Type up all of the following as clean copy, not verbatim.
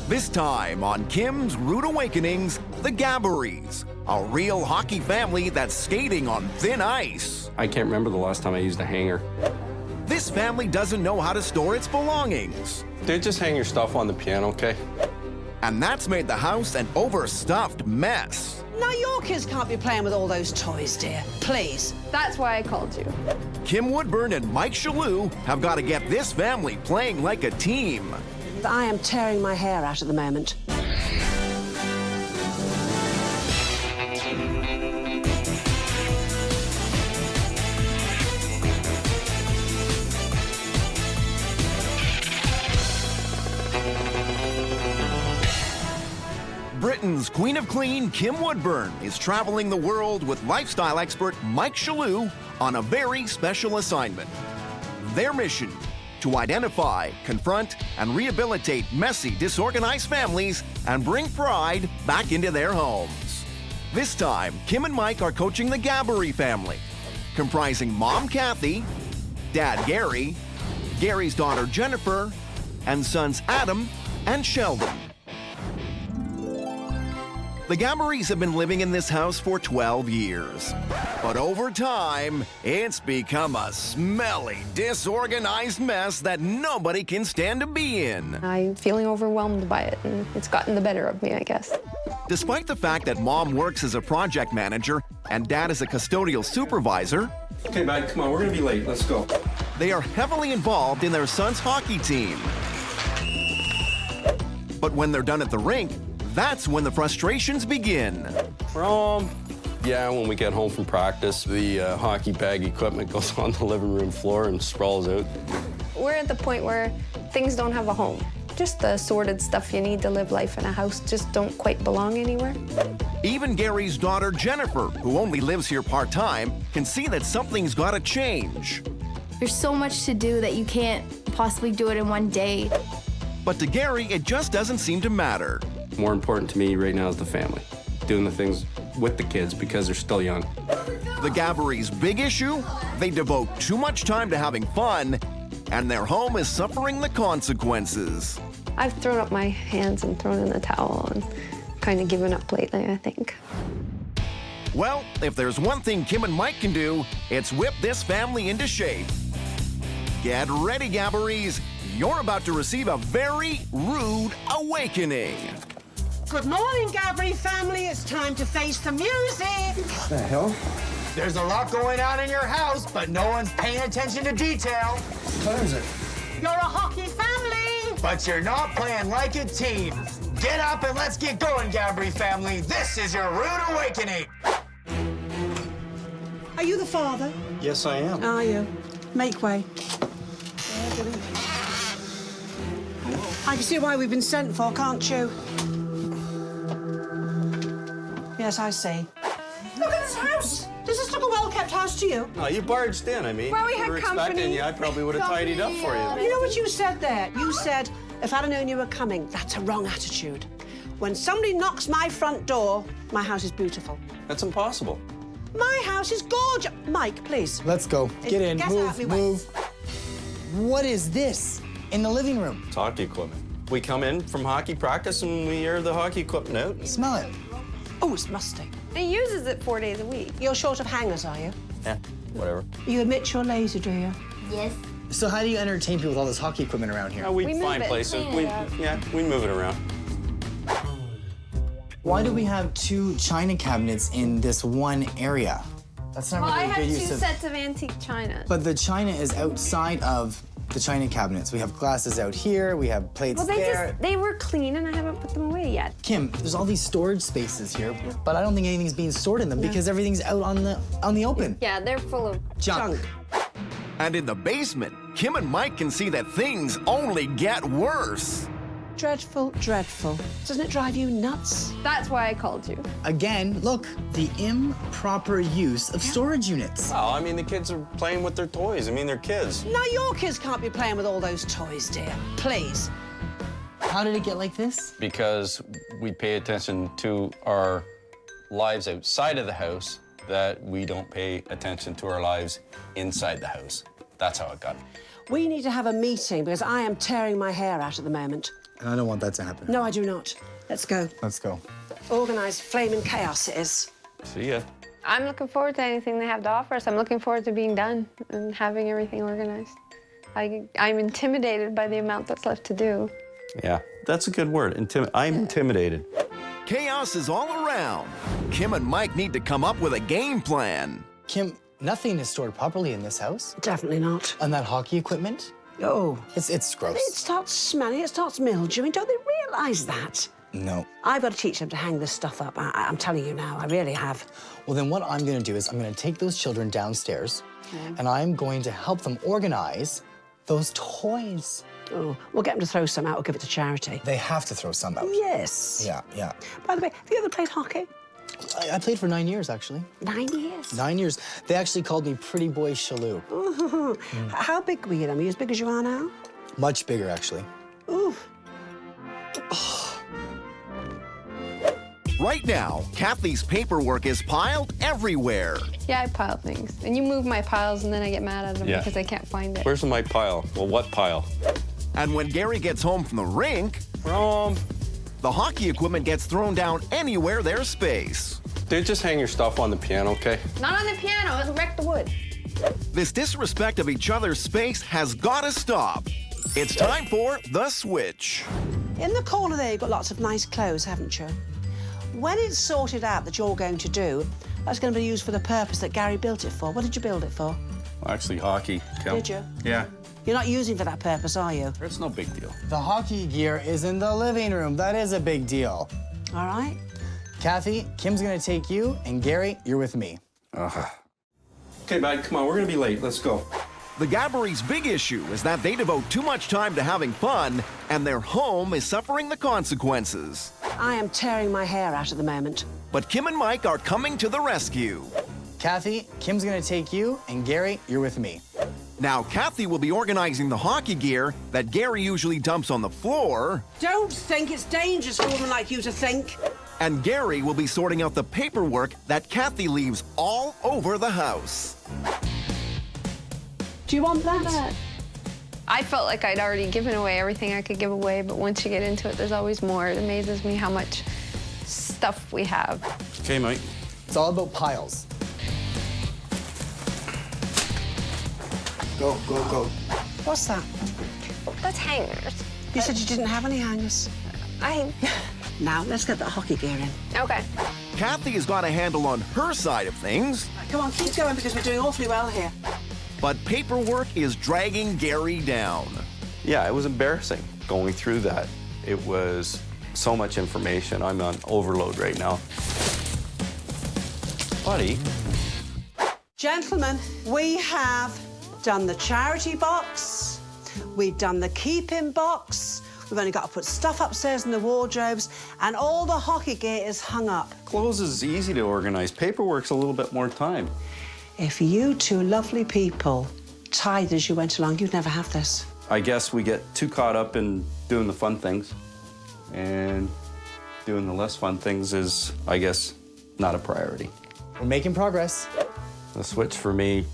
This time on Kim's Rude Awakenings, the Gabourys, a real hockey family that's skating on thin ice. I can't remember the last time I used a hanger. This family doesn't know how to store its belongings. Dude, just hang your stuff on the piano, okay? And that's made the house an overstuffed mess. Now your kids can't be playing with all those toys, dear. Please. That's why I called you. Kim Woodburn and Mike Chalut have got to get this family playing like a team. I am tearing my hair out at the moment. Britain's Queen of Clean, Kim Woodburn, is traveling the world with lifestyle expert Mike Chalut on a very special assignment. Their mission: to identify, confront, and rehabilitate messy, disorganized families and bring pride back into their homes. This time, Kim and Mike are coaching the Gabourys family, comprising Mom Kathy, Dad Gary, Gary's daughter Jennifer, and sons Adam and Sheldon. The Gabourys have been living in this house for 12 years. But over time, it's become a smelly, disorganized mess that nobody can stand to be in. I'm feeling overwhelmed by it, and it's gotten the better of me, I guess. Despite the fact that Mom works as a project manager and Dad is a custodial supervisor, Okay, bud, come on, we're gonna be late. Let's go. they are heavily involved in their son's hockey team. But when they're done at the rink, that's when the frustrations begin. Yeah, when we get home from practice, the hockey bag equipment goes on the living room floor and sprawls out. We're at the point where things don't have a home. Just the assorted stuff you need to live life in a house just don't quite belong anywhere. Even Gary's daughter Jennifer, who only lives here part-time, can see that something's gotta change. There's so much to do that you can't possibly do it in one day. But to Gary, it just doesn't seem to matter. More important to me right now is the family. Doing the things with the kids because they're still young. The Gabourys' big issue? They devote too much time to having fun, and their home is suffering the consequences. I've thrown up my hands and thrown in the towel and kind of given up lately, I think. Well, if there's one thing Kim and Mike can do, it's whip this family into shape. Get ready, Gabourys. You're about to receive a very rude awakening. Good morning, Gabourys family. It's time to face the music. The hell? There's a lot going on in your house, but no one's paying attention to detail. What is it? You're a hockey family. But you're not playing like a team. Get up and let's get going, Gabourys family. This is your rude awakening. Are you the father? Yes, I am. Are you? Make way. I can see why we've been sent for, can't you? Yes, I see. Look at this house! Does this look a well-kept house to you? No, you barged in. I mean, Well, we if had you were company. expecting you, I probably would have tidied up for you. You know what you said there? You said, if I'd have known you were coming, that's a wrong attitude. When somebody knocks my front door, my house is beautiful. That's impossible. My house is gorgeous. Mike, please. Let's go. Get in. Get out of my way. Move. What is this in the living room? It's hockey equipment. We come in from hockey practice and we air the hockey equipment out. Smell it. Oh, it's musty. He uses it 4 days a week. You're short of hangers, are you? Yeah, whatever. You admit you're lazy, do you? Yes. So how do you entertain people with all this hockey equipment around here? We move find it. places. Clean it up. We move it around. Why do we have 2 china cabinets in this one area? That's not Well, I really have good 2 use of... sets of antique china. But the china is outside of the china cabinets. We have glasses out here, we have plates Well, there. they were clean and I haven't put them away yet. Kim, there's all these storage spaces here, but I don't think anything's being stored in them because everything's out on the open. Yeah, they're full of Junk. And in the basement, Kim and Mike can see that things only get worse. Dreadful, dreadful. Doesn't it drive you nuts? That's why I called you. Again, look, the improper use of storage units. Well, I mean, the kids are playing with their toys. I mean, they're kids. Now your kids can't be playing with all those toys, dear. Please. How did it get like this? Because we pay attention to our lives outside of the house, that we don't pay attention to our lives inside the house. That's how it got. We need to have a meeting because I am tearing my hair out at the moment. And I don't want that to happen. No, I do not. Let's go. Let's go. Organised flaming chaos it is. See ya. I'm looking forward to anything they have to offer us. I'm looking forward to being done and having everything organized. I'm intimidated by the amount that's left to do. Yeah, that's a good word. I'm intimidated. Chaos is all around. Kim and Mike need to come up with a game plan. Kim, nothing is stored properly in this house. Definitely not. And that hockey equipment, Oh. it's gross. It starts smelling, it starts mildewing. Don't they realise that? No. I've got to teach them to hang this stuff up. I'm telling you now, I really have. Well, then what I'm going to do is I'm going to take those children downstairs, and I'm going to help them organize those toys. Oh, we'll get them to throw some out or give it to charity. They have to throw some out. Yes. Yeah, yeah. By the way, have you ever played hockey? I played for 9 years, actually. 9 years? 9 years. They actually called me Pretty Boy Chalut. How big were you then? Were you as big as you are now? Much bigger, actually. Ooh. Right now, Kathy's paperwork is piled everywhere. Yeah, I pile things. And you move my piles, and then I get mad at them Yeah. because I can't find it. Where's my pile? Well, what pile? And when Gary gets home from the rink, the hockey equipment gets thrown down anywhere there's space. Dude, just hang your stuff on the piano, okay? Not on the piano, it'll wreck the wood. This disrespect of each other's space has got to stop. It's time for the switch. In the corner there, you've got lots of nice clothes, haven't you? When it's sorted out that you're going to do, that's going to be used for the purpose that Gary built it for. What did you build it for? Actually, hockey. Kel. Did you? Yeah. You're not using for that purpose, are you? It's no big deal. The hockey gear is in the living room. That is a big deal. All right. Kathy, Kim's going to take you, and Gary, you're with me. Okay, bud, come on, we're gonna be late. Let's go. The Gabourys' big issue is that they devote too much time to having fun, and their home is suffering the consequences. I am tearing my hair out at the moment. But Kim and Mike are coming to the rescue. Kathy, Kim's going to take you, and Gary, you're with me. Now, Kathy will be organizing the hockey gear that Gary usually dumps on the floor, Don't think it's dangerous for a woman like you to think. and Gary will be sorting out the paperwork that Kathy leaves all over the house. Do you want that? I felt like I'd already given away everything I could give away, but once you get into it, there's always more. It amazes me how much stuff we have. Okay, Mike. It's all about piles. Go, go, go. What's that? That's hangers. You said you didn't have any hangers. Now, let's get that hockey gear in. Okay. Kathy has got a handle on her side of things, Come on, keep going because we're doing awfully well here. but paperwork is dragging Gary down. Yeah, it was embarrassing going through that. It was so much information. I'm on overload right now. Buddy. Gentlemen, we have done the charity box. We've done the keep-in box. We've only got to put stuff upstairs in the wardrobes, and all the hockey gear is hung up. Clothes is easy to organize. Paperwork's a little bit more time. If you two lovely people tithed as you went along, you'd never have this. I guess we get too caught up in doing the fun things, and doing the less fun things is, I guess, not a priority. We're making progress. The switch for me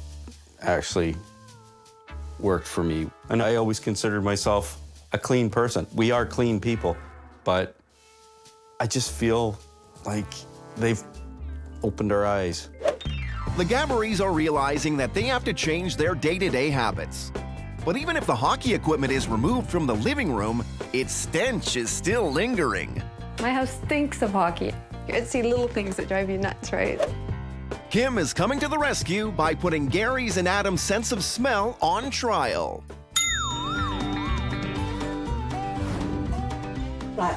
actually worked for me. And I always considered myself a clean person. We are clean people, but I just feel like they've opened our eyes. The Gabourys are realizing that they have to change their day-to-day habits. But even if the hockey equipment is removed from the living room, its stench is still lingering. My house stinks of hockey. You see little things that drive you nuts, right? Kim is coming to the rescue by putting Gary's and Adam's sense of smell on trial. Right.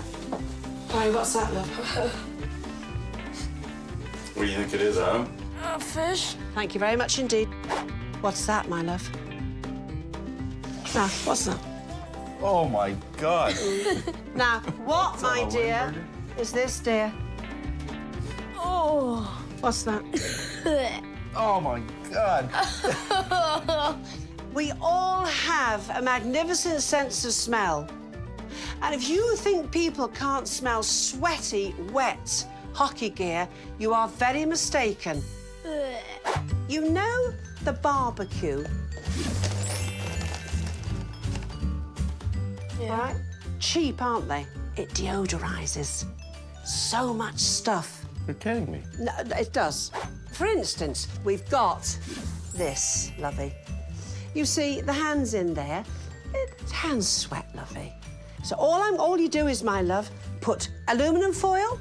Right, what's that, love? What do you think it is, Adam? A fish. Thank you very much indeed. What's that, my love? Now, what's that? Oh my God. Now, what, my dear, is this, dear? Oh. What's that? Oh my God. We all have a magnificent sense of smell. And if you think people can't smell sweaty, wet hockey gear, you are very mistaken. You know the barbecue? Yeah. Right? cheap, aren't they? It deodorizes. So much stuff. You're kidding me. No, it does. For instance, we've got this, lovey. You see the hands in there? Hands sweat, lovey. So all you do is, my love, put aluminum foil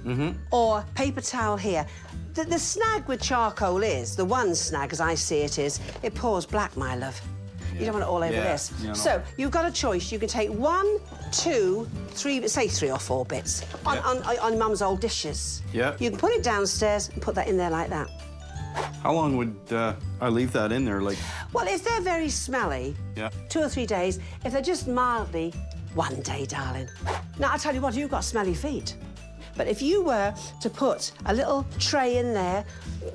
or paper towel here. The snag with charcoal is, the one snag, as I see it, is it pours black, my love. Yeah. You don't want it all over this. Yeah, no. So you've got a choice. You can take 1, 2, 3, say 3 or 4 bits on Mum's old dishes. Yeah. You can put it downstairs and put that in there like that. How long would I leave that in there? Like, well, if they're very smelly, 2 or 3 days. If they're just mildly, 1 day, darling. Now, I tell you what, you've got smelly feet. But if you were to put a little tray in there,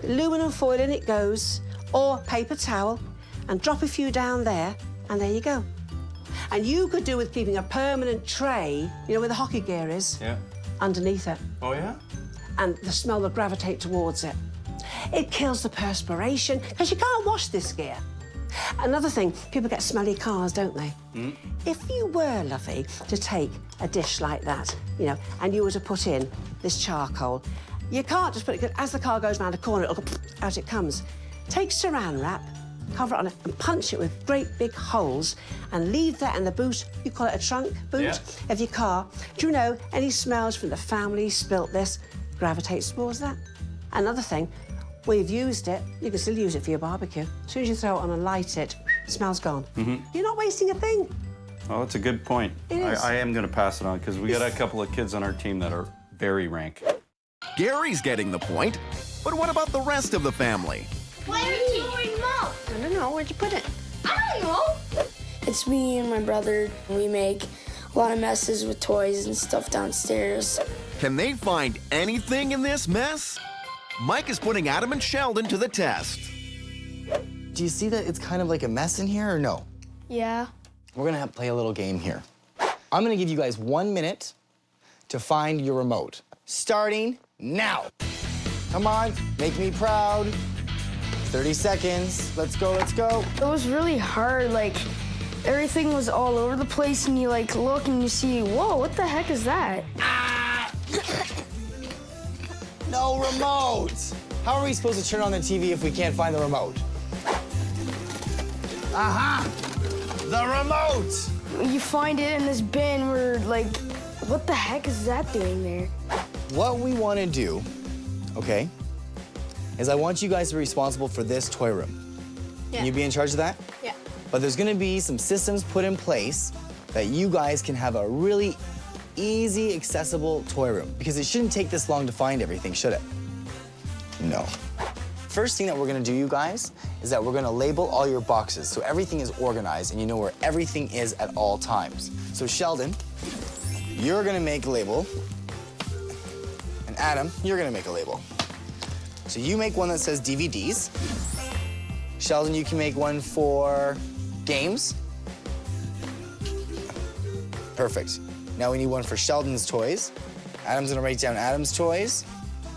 aluminum foil in it goes, or paper towel, and drop a few down there, and there you go. And you could do with keeping a permanent tray, you know where the hockey gear is? Yeah. Underneath it. Oh, yeah? And the smell will gravitate towards it. It kills the perspiration, because you can't wash this gear. Another thing, people get smelly cars, don't they? If you were, lovey, to take a dish like that, you know, and you were to put in this charcoal, you can't just put it, as the car goes round a corner, it'll go out it comes. Take saran wrap, cover it on it, and punch it with great big holes, and leave that in the boot, you call it a trunk boot, of your car. Do you know, any smells from the family spilt this gravitates towards that? Another thing, when you've used it, you can still use it for your barbecue. As soon as you throw it on and light it, the smell's gone. You're not wasting a thing. Oh, that's a good point. It is. I am going to pass it on, because we got a couple of kids on our team that are very rank. Gary's getting the point, but what about the rest of the family? Why are you doing mouth? I don't know. Where'd you put it? I don't know. It's me and my brother. We make a lot of messes with toys and stuff downstairs. Can they find anything in this mess? Mike is putting Adam and Sheldon to the test. Do you see that it's kind of like a mess in here, or no? Yeah. We're gonna play a little game here. I'm gonna give you guys 1 minute to find your remote. Starting now. Come on, make me proud. 30 seconds. Let's go, let's go. It was really hard, like, everything was all over the place, and you, like, look and you see, whoa, what the heck is that? No remote. How are we supposed to turn on the TV if we can't find the remote? Aha! The remote! You find it in this bin where, like, what the heck is that doing there? What we want to do, okay, is I want you guys to be responsible for this toy room. Can you be in charge of that? Yeah. But there's gonna be some systems put in place that you guys can have a really easy, accessible toy room, because it shouldn't take this long to find everything, should it? No. First thing that we're gonna do, you guys, is that we're gonna label all your boxes so everything is organized and you know where everything is at all times. So Sheldon, you're gonna make a label, and Adam, you're gonna make a label. So you make one that says DVDs. Sheldon, you can make one for games. Perfect. Now we need one for Sheldon's toys. Adam's gonna write down Adam's toys.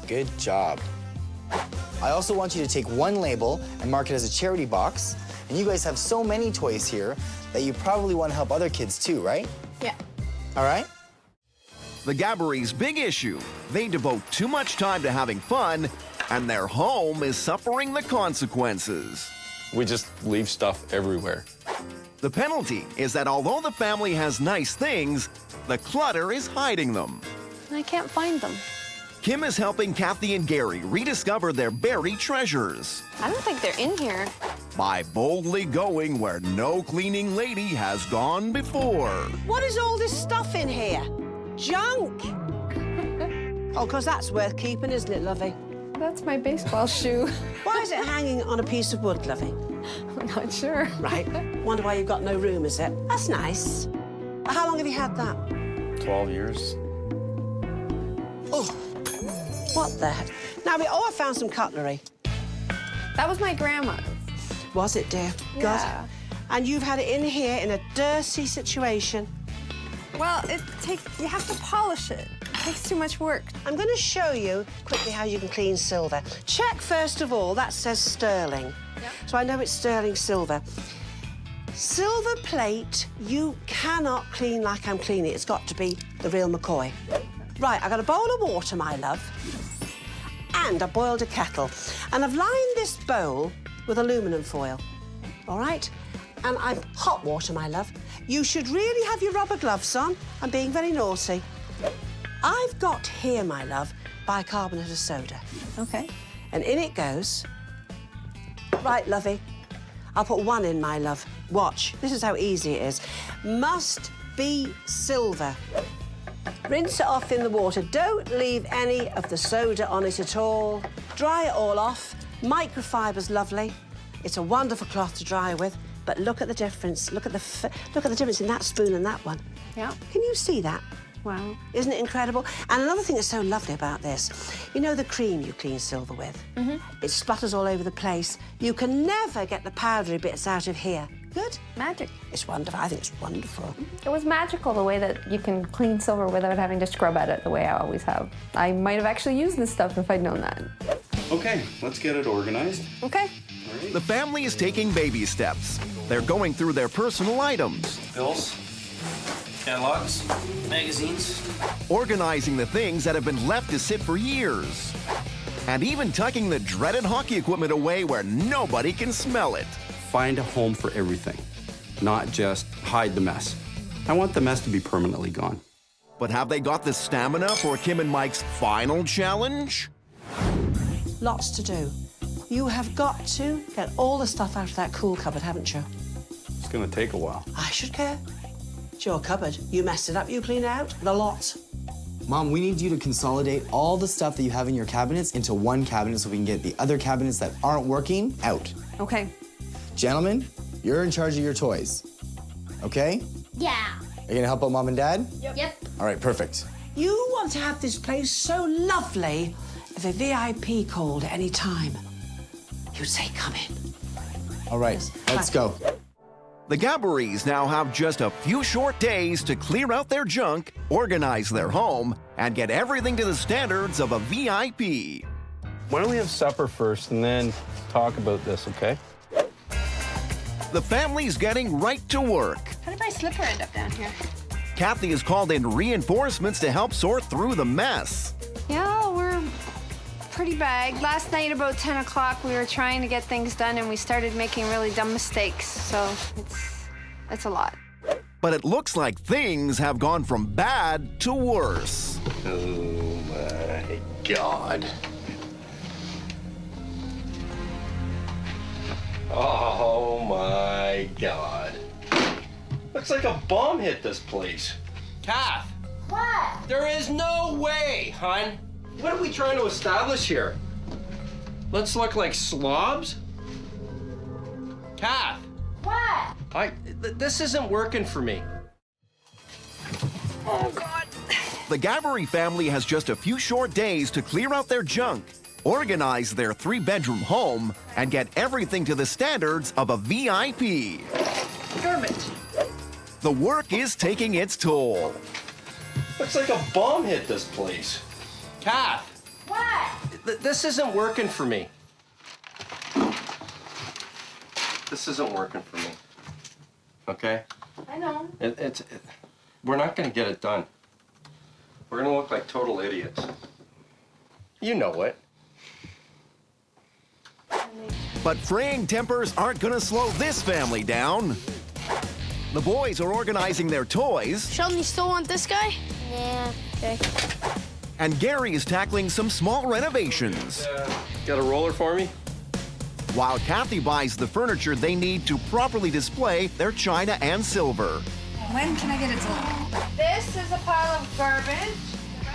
Good job. I also want you to take one label and mark it as a charity box. And you guys have so many toys here that you probably want to help other kids too, right? Yeah. All right? The Gabourys' big issue, they devote too much time to having fun, and their home is suffering the consequences. We just leave stuff everywhere. The penalty is that although the family has nice things, the clutter is hiding them. I can't find them. Kim is helping Kathy and Gary rediscover their buried treasures I don't think they're in here. by boldly going where no cleaning lady has gone before. What is all this stuff in here? Junk! Oh, because that's worth keeping, isn't it, lovey? That's my baseball shoe. Why is it hanging on a piece of wood, lovey? I'm not sure. Right. Wonder why you've got no room, is it? That's nice. How long have you had that? 12 years. Oh, what the heck? Now, I found some cutlery. That was my grandma's. Was it, dear? Yeah. God. And you've had it in here in a dirty situation. Well, you have to polish it. It takes too much work. I'm going to show you quickly how you can clean silver. Check, first of all, that says sterling. Yep. So I know it's sterling silver. Silver plate, you cannot clean like I'm cleaning. It's got to be the real McCoy. Right, I got a bowl of water, my love, and I boiled a kettle. And I've lined this bowl with aluminum foil, all right? And I've hot water, my love. You should really have your rubber gloves on. I'm being very naughty. I've got here, my love, bicarbonate of soda. Okay. And in it goes. Right, lovey. I'll put one in, my love. Watch. This is how easy it is. Must be silver. Rinse it off in the water. Don't leave any of the soda on it at all. Dry it all off. Microfiber's lovely. It's a wonderful cloth to dry with. But look at the difference. Look at the difference in that spoon and that one. Yeah. Can you see that? Wow. Isn't it incredible? And another thing that's so lovely about this, you know the cream you clean silver with? Mm-hmm. It splatters all over the place. You can never get the powdery bits out of here. Good? Magic. It's wonderful. I think it's wonderful. It was magical the way that you can clean silver without having to scrub at it the way I always have. I might have actually used this stuff if I'd known that. Okay, let's get it organized. Okay. The family is taking baby steps. They're going through their personal items, Bills, catalogs, magazines. organizing the things that have been left to sit for years, and even tucking the dreaded hockey equipment away where nobody can smell it. Find a home for everything, not just hide the mess. I want the mess to be permanently gone. But have they got the stamina for Kim and Mike's final challenge? Lots to do. You have got to get all the stuff out of that cool cupboard, haven't you? It's gonna take a while. I should care. It's your cupboard. You messed it up, you clean it out. The lot. Mom, we need you to consolidate all the stuff that you have in your cabinets into one cabinet so we can get the other cabinets that aren't working out. Okay. Gentlemen, you're in charge of your toys. Okay? Yeah. Are you gonna help out Mom and Dad? Yep. All right, perfect. You want to have this place so lovely if a VIP called at any time. You'd say, come in. All right, let's go. The Gabourys now have just a few short days to clear out their junk, organize their home, and get everything to the standards of a VIP. Why don't we have supper first and then talk about this, okay? The family's getting right to work. How did my slipper end up down here? Kathy has called in reinforcements to help sort through the mess. Yeah, we're pretty bagged. Last night about 10 o'clock, we were trying to get things done and we started making really dumb mistakes. So it's a lot. But it looks like things have gone from bad to worse. Oh my God. Oh my God. Looks like a bomb hit this place. Kath! What? There is no way, hon. What are we trying to establish here? Let's look like slobs? Kath! What? This isn't working for me. Oh, God. The Gabourys family has just a few short days to clear out their junk, organize their 3-bedroom home, and get everything to the standards of a VIP. Dermot. The work is taking its toll. Looks like a bomb hit this place. Kath! What? This isn't working for me. This isn't working for me. Okay? I know. We're not gonna get it done. We're gonna look like total idiots. You know it. But fraying tempers aren't gonna slow this family down. The boys are organizing their toys, Sheldon, you still want this guy? Yeah. Okay. and Gary is tackling some small renovations, Got a roller for me? while Kathy buys the furniture they need to properly display their china and silver. When can I get it delivered? This is a pile of garbage.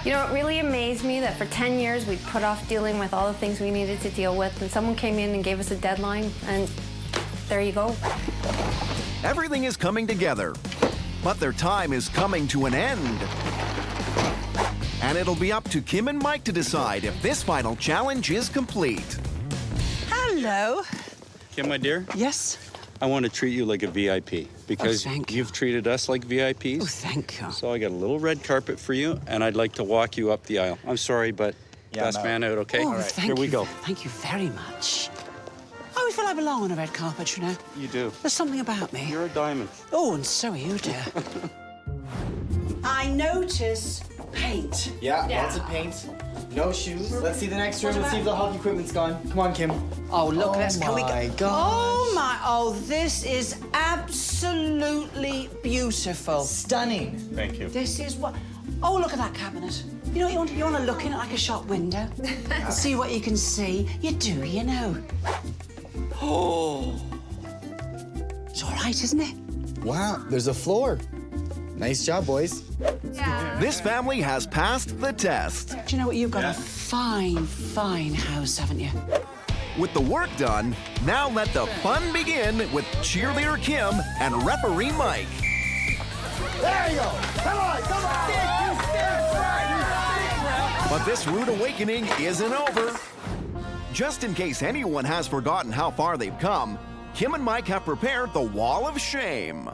You know, it really amazed me that for 10 years we put off dealing with all the things we needed to deal with, and someone came in and gave us a deadline, and there you go. Everything is coming together, but their time is coming to an end. And it'll be up to Kim and Mike to decide if this final challenge is complete. Hello. Kim, my dear, Yes. I want to treat you like a VIP because thank you. you've treated us like VIPs. Oh, thank you. So I got a little red carpet for you, and I'd like to walk you up the aisle. I'm sorry, but Yeah, best no. man out, okay? Oh, All right, thank here we you. go. Thank you very much. Oh, feel I belong on a red carpet, you know? You do. There's something about me. You're a diamond. Oh, and so are you, dear. I notice paint. Yeah, lots of paint. No shoes. Let's see the next room. Let's see if the hockey equipment's gone. Come on, Kim. Oh, look, Oh can we go? my gosh. Oh, my, oh, this is absolutely beautiful. Stunning. Thank you. This is what, oh, look at that cabinet. You know what you want to look in it like a shop window? See what you can see. You do, you know. Oh. It's all right, isn't it? Wow, there's a floor. Nice job, boys. This family has passed the test. Do you know what? You've got a fine, fine house, haven't you? With the work done, now let the fun begin with cheerleader Kim and referee Mike. There you go. Come on, come on. But this rude awakening isn't over. Just in case anyone has forgotten how far they've come, Kim and Mike have prepared the wall of shame.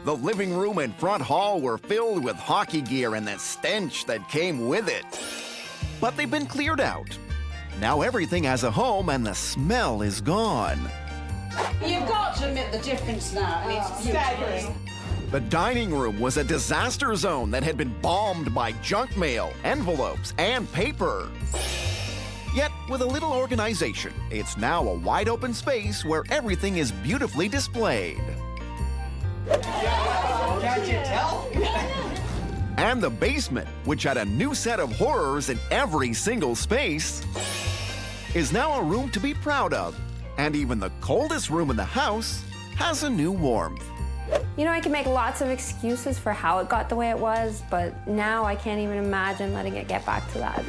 The living room and front hall were filled with hockey gear and the stench that came with it. But they've been cleared out. Now everything has a home and the smell is gone. You've got to admit the difference now, and it's staggering. The dining room was a disaster zone that had been bombed by junk mail, envelopes, and paper. Yet, with a little organization, it's now a wide open space where everything is beautifully displayed. Can't you tell? And the basement, which had a new set of horrors in every single space, is now a room to be proud of. And even the coldest room in the house has a new warmth. You know, I can make lots of excuses for how it got the way it was, but now I can't even imagine letting it get back to that.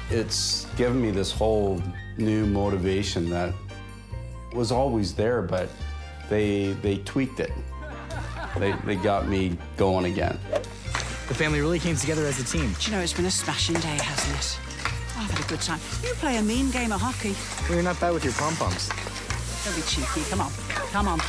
It's given me this whole new motivation that was always there, but they tweaked it. They got me going again. The family really came together as a team. Do you know, it's been a smashing day, hasn't it? I've had a good time. You play a mean game of hockey. Well, you're not bad with your pom-poms. Don't be cheeky. Come on. Come on.